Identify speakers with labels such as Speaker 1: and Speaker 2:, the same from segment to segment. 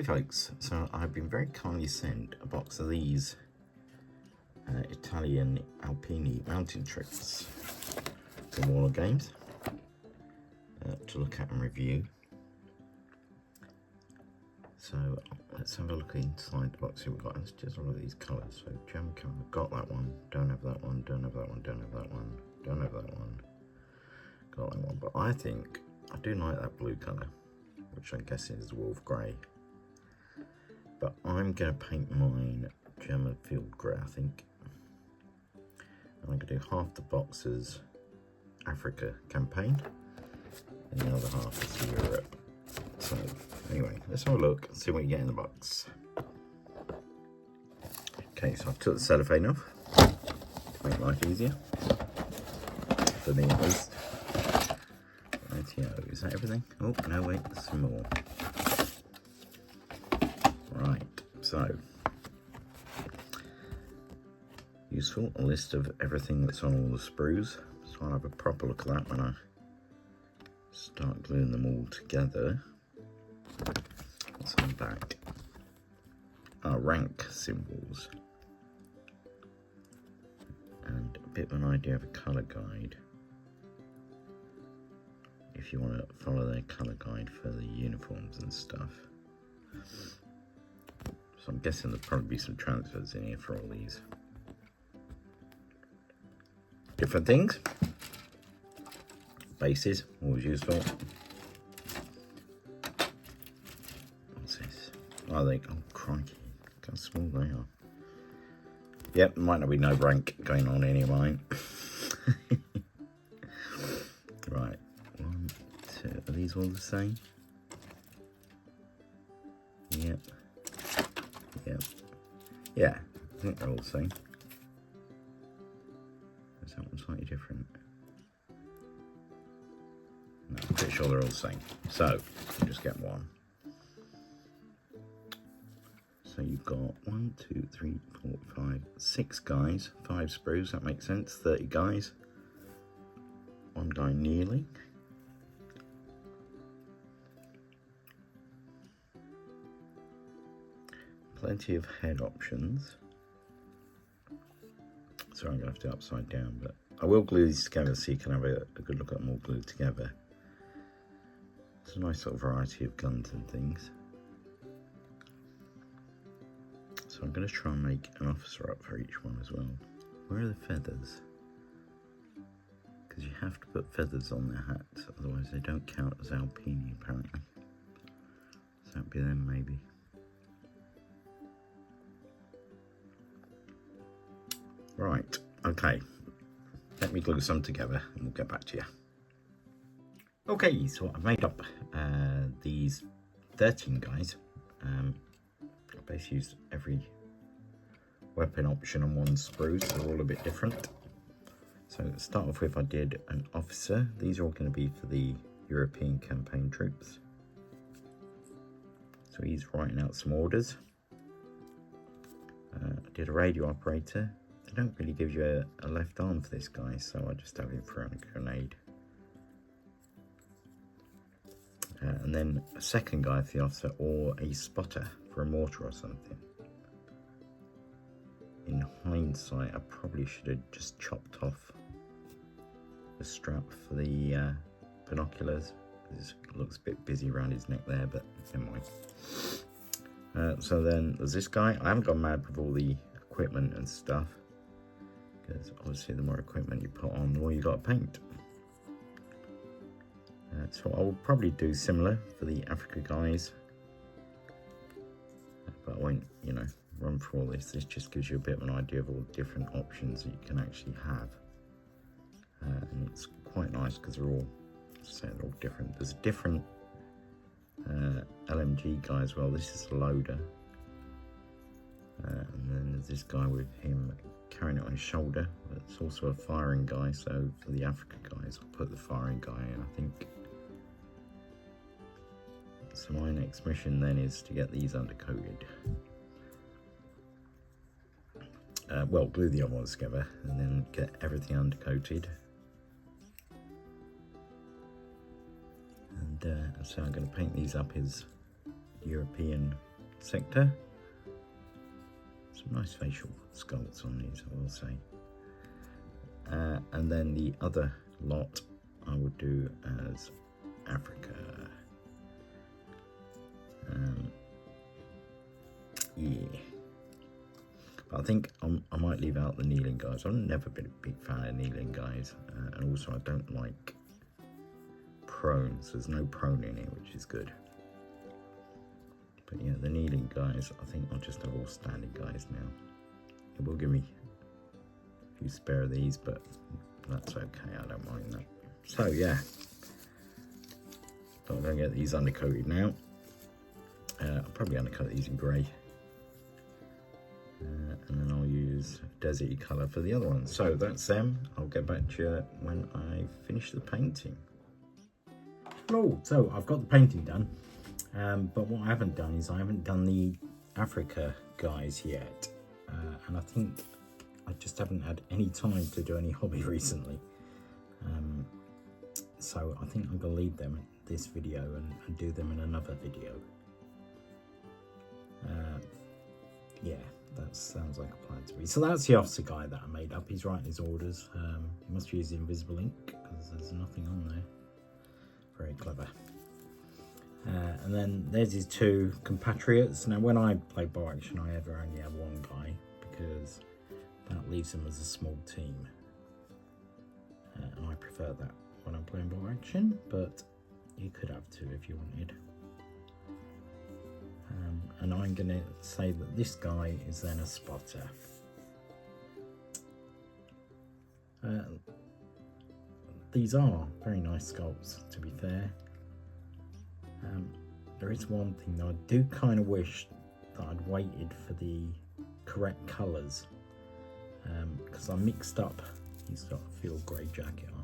Speaker 1: Okay folks, so I've been very kindly sent a box of these Italian Alpini mountain tricks from Wargaming to look at and review. So let's have a look inside the box. Here we've got, let's just look at these colours. So German colour, got that one, don't have that one, don't have that one, don't have that one, don't have that one, got that one. But I think I do like that blue colour, which I'm guessing is wolf grey. But I'm going to paint mine German field grey, I think. And I'm going to do half the boxes Africa campaign, and the other half is Europe. So anyway, let's have a look and see what you get in the box. Okay, so I took the cellophane off to make life easier, for me at least. Rightio, is that everything? Oh, no wait, there's some more. Right, so useful, a list of everything that's on all the sprues. So I'll have a proper look at that when I start gluing them all together. What's on the back? Our rank symbols. And a bit of an idea of a colour guide, if you want to follow their colour guide for the uniforms and stuff. So I'm guessing there'll probably be some transfers in here for all these different things. Bases, always useful. What's this? Oh, oh crikey, look how small they are. Yep, might not be no rank going on any of mine. Right, 1, 2, are these all the same? Yep. Yep. Yeah, I think they're all the same. Is that one slightly different? No, I'm pretty sure they're all the same. So, we'll just get one. So you've got 1, 2, 3, 4, 5, 6 guys, 5 sprues, that makes sense, 30 guys. One guy kneeling. Plenty of head options. Sorry, I'm going to have to do it upside down, but I will glue these together so you can have a good look at them all glued together. It's a nice sort of variety of guns and things. So I'm going to try and make an officer up for each one as well. Where are the feathers? Because you have to put feathers on their hats, otherwise they don't count as Alpini apparently. So that'd be them maybe. Right, okay, let me glue some together and we'll get back to you. Okay, so I've made up these 13 guys. I basically used every weapon option on one sprue, so they're all a bit different. So to start off with, I did an officer. These are all going to be for the European campaign troops. So he's writing out some orders. I did a radio operator. They don't really give you a left arm for this guy, so I just have him throw a grenade. And then a second guy for the officer, or a spotter for a mortar or something. In hindsight, I probably should have just chopped off the strap for the binoculars. It looks a bit busy around his neck there, but never mind. So then there's this guy. I haven't gone mad with all the equipment and stuff, because obviously the more equipment you put on, the more you got to paint. So I will probably do similar for the Africa guys, but I won't, you know, run through all this. This just gives you a bit of an idea of all the different options that you can actually have, and it's quite nice because they're all different. There's a different LMG guy as well. This is a loader, and then there's this guy with him carrying it on his shoulder. It's also a firing guy, so for the Africa guys I'll put the firing guy in, I think. So my next mission then is to get these undercoated. Well, glue the other ones together and then get everything undercoated. And so I'm going to paint these up as European sector. Some nice facial sculpts on these, I will say. And then the other lot I would do as Africa. Yeah. But I think I might leave out the kneeling guys. I've never been a big fan of kneeling guys. And also I don't like prone, so there's no prone in here, which is good. But yeah, the kneeling guys, I think I'll just have all standing guys now. It will give me a few spare of these, but that's okay, I don't mind that. So yeah, so I'm going to get these undercoated now. I'll probably undercut these in grey. And then I'll use deserty colour for the other ones. So that's them. I'll get back to you when I finish the painting. Hello, so I've got the painting done. But what I haven't done is I haven't done the Africa guys yet. And I think I just haven't had any time to do any hobby recently. So I think I'm going to leave them at this video and do them in another video. Yeah, that sounds like a plan to me. So that's the officer guy that I made up. He's writing his orders. He must use the invisible ink because there's nothing on there. Very clever. And then there's his two compatriots. Now when I play bar action, I ever only have one guy because that leaves them as a small team. And I prefer that when I'm playing bar action, but you could have two if you wanted. And I'm going to say that this guy is then a spotter. These are very nice sculpts, to be fair. There is one thing that I do kind of wish that I'd waited for the correct colours, because I mixed up. He's got a field grey jacket on.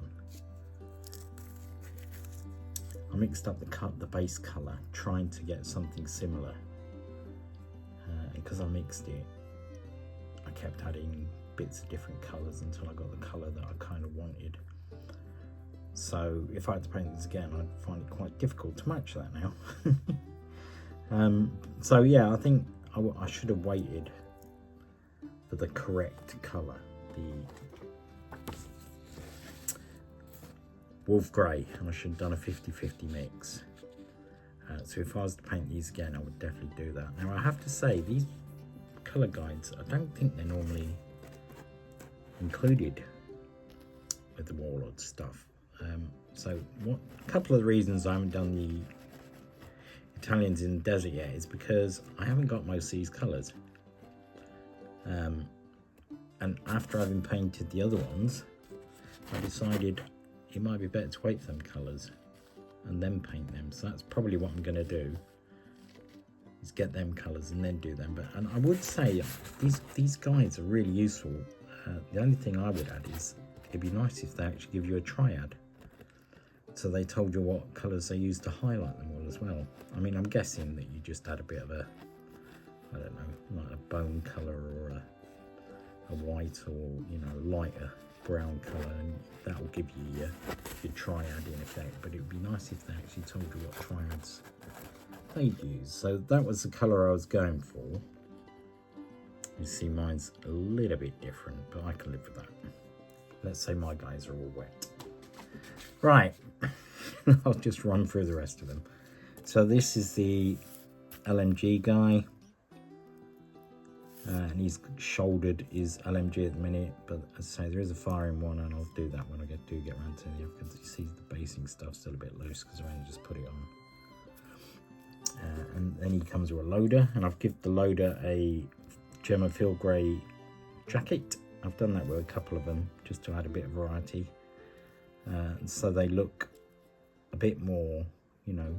Speaker 1: I mixed up the base colour, trying to get something similar. And because I mixed it, I kept adding bits of different colours until I got the colour that I kind of wanted. So if I had to paint this again, I'd find it quite difficult to match that now. So yeah, I think I should have waited for the correct colour, the wolf grey, and I should have done a 50-50 mix. So if I was to paint these again, I would definitely do that. Now I have to say, these colour guides, I don't think they're normally included with the warlord stuff. So a couple of the reasons I haven't done the Italians in the desert yet is because I haven't got most of these colours. And after having painted the other ones, I decided it might be better to wait for them colours and then paint them. So that's probably what I'm going to do, is get them colours and then do them. And I would say these guides are really useful. The only thing I would add is it'd be nice if they actually give you a triad, so they told you what colours they used to highlight them all as well. I mean, I'm guessing that you just add a bit of a, I don't know, like a bone colour or a white, or, you know, lighter brown colour, and that will give you your triad in effect. But it would be nice if they actually told you what triads they'd use. So that was the colour I was going for. You see mine's a little bit different, but I can live with that. Let's say my guys are all wet. Right, I'll just run through the rest of them. So this is the LMG guy. And he's shouldered his LMG at the minute, but as I say, there is a firing one, and I'll do that when I do get around to the other, because you see the basing stuff still a bit loose because I only just put it on. And then he comes with a loader, and I've given the loader a German field grey jacket. I've done that with a couple of them just to add a bit of variety, so they look a bit more, you know,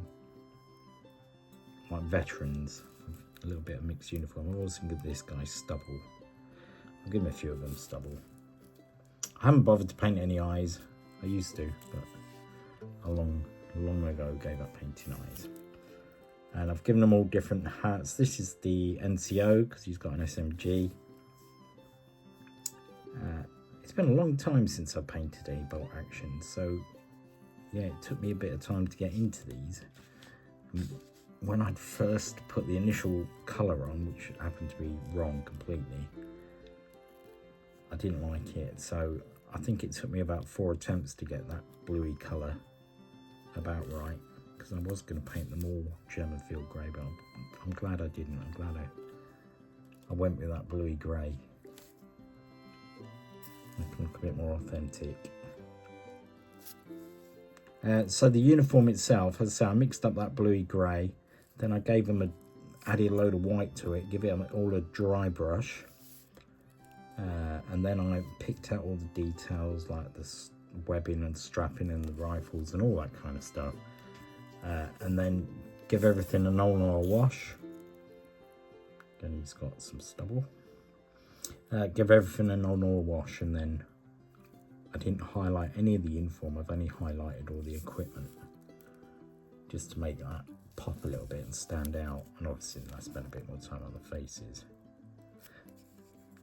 Speaker 1: like veterans. A little bit of mixed uniform. I've also given this guy stubble. I'll give him a few of them stubble. I haven't bothered to paint any eyes. I used to, but a long ago gave up painting eyes. And I've given them all different hats. This is the NCO because he's got an SMG. It's been a long time since I painted any bolt action, so yeah, it took me a bit of time to get into these. when I'd first put the initial colour on, which happened to be wrong completely, I didn't like it. So I think it took me about 4 attempts to get that bluey colour about right, because I was going to paint them all German field grey, but I'm glad I didn't. I'm glad I went with that bluey grey. It can look a bit more authentic. So the uniform itself, as I say, I mixed up that bluey grey, then I gave them added a load of white to it, give it all a dry brush, and then I picked out all the details like the webbing and strapping and the rifles and all that kind of stuff, and then give everything an oil wash. Again, he's got some stubble. Give everything an oil wash, and then I didn't highlight any of the uniform. I've only highlighted all the equipment just to make that pop a little bit and stand out, and obviously I spent a bit more time on the faces.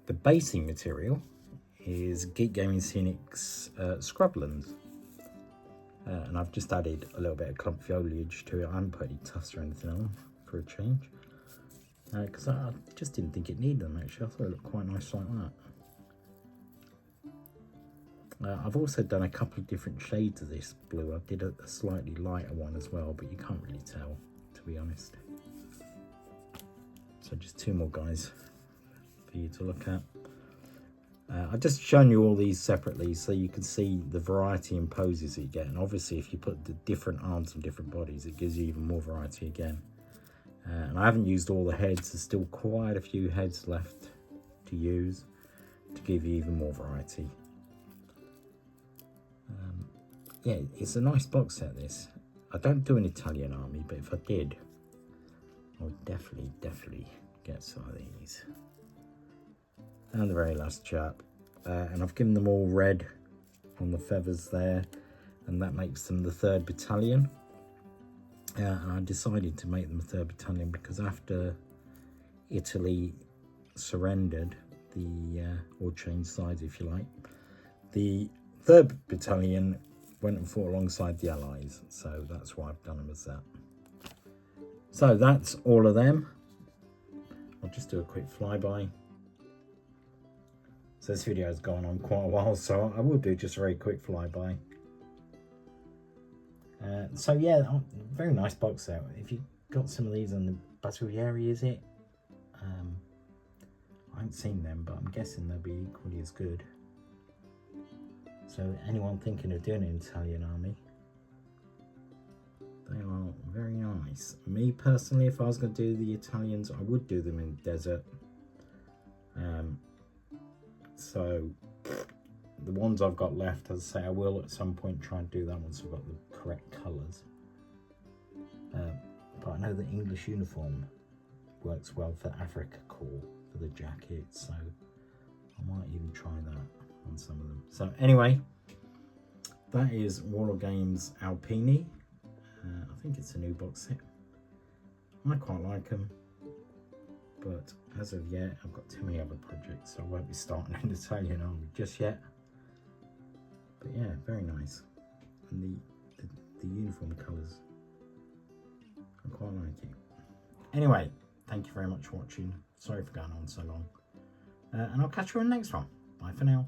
Speaker 1: The basing material is Geek Gaming Scenic's Scrublands, and I've just added a little bit of clump foliage to it. I haven't put any tufts or anything on for a change, because I just didn't think it needed them. Actually, I thought it looked quite nice like that. I've also done a couple of different shades of this blue. I did a slightly lighter one as well, but you can't really tell, to be honest. So just 2 more guys for you to look at. I've just shown you all these separately so you can see the variety in poses that you get. And obviously if you put the different arms and different bodies, it gives you even more variety again. And I haven't used all the heads. There's still quite a few heads left to use to give you even more variety. Yeah, it's a nice box set, this. I don't do an Italian army, but if I did, I would definitely get some of these. And the very last chap. And I've given them all red on the feathers there, and that makes them the 3rd Battalion. And I decided to make them 3rd Battalion because after Italy surrendered, or changed sides if you like, the 3rd Battalion went and fought alongside the Allies, so that's why I've done them as that. So that's all of them. I'll just do a quick flyby. So this video has gone on quite a while, so I will do just a very quick flyby. So yeah, very nice box set. If you got some of these on the Bataglieri, is it? I haven't seen them, but I'm guessing they'll be equally as good. So anyone thinking of doing an Italian army, they are very nice. Me personally, if I was going to do the Italians, I would do them in desert. So the ones I've got left, as I say, I will at some point try and do that once I've got the correct colours. But I know the English uniform works well for Africa Corps for the jackets, so I might even try that on some of them. So anyway, that is Wargames Alpini. I think it's a new box set. I quite like them, but as of yet I've got too many other projects, so I won't be starting an Italian army just yet. But yeah, very nice, and the uniform colours, I quite like it. Anyway, thank you very much for watching. Sorry for going on so long, and I'll catch you on the next one. Bye for now.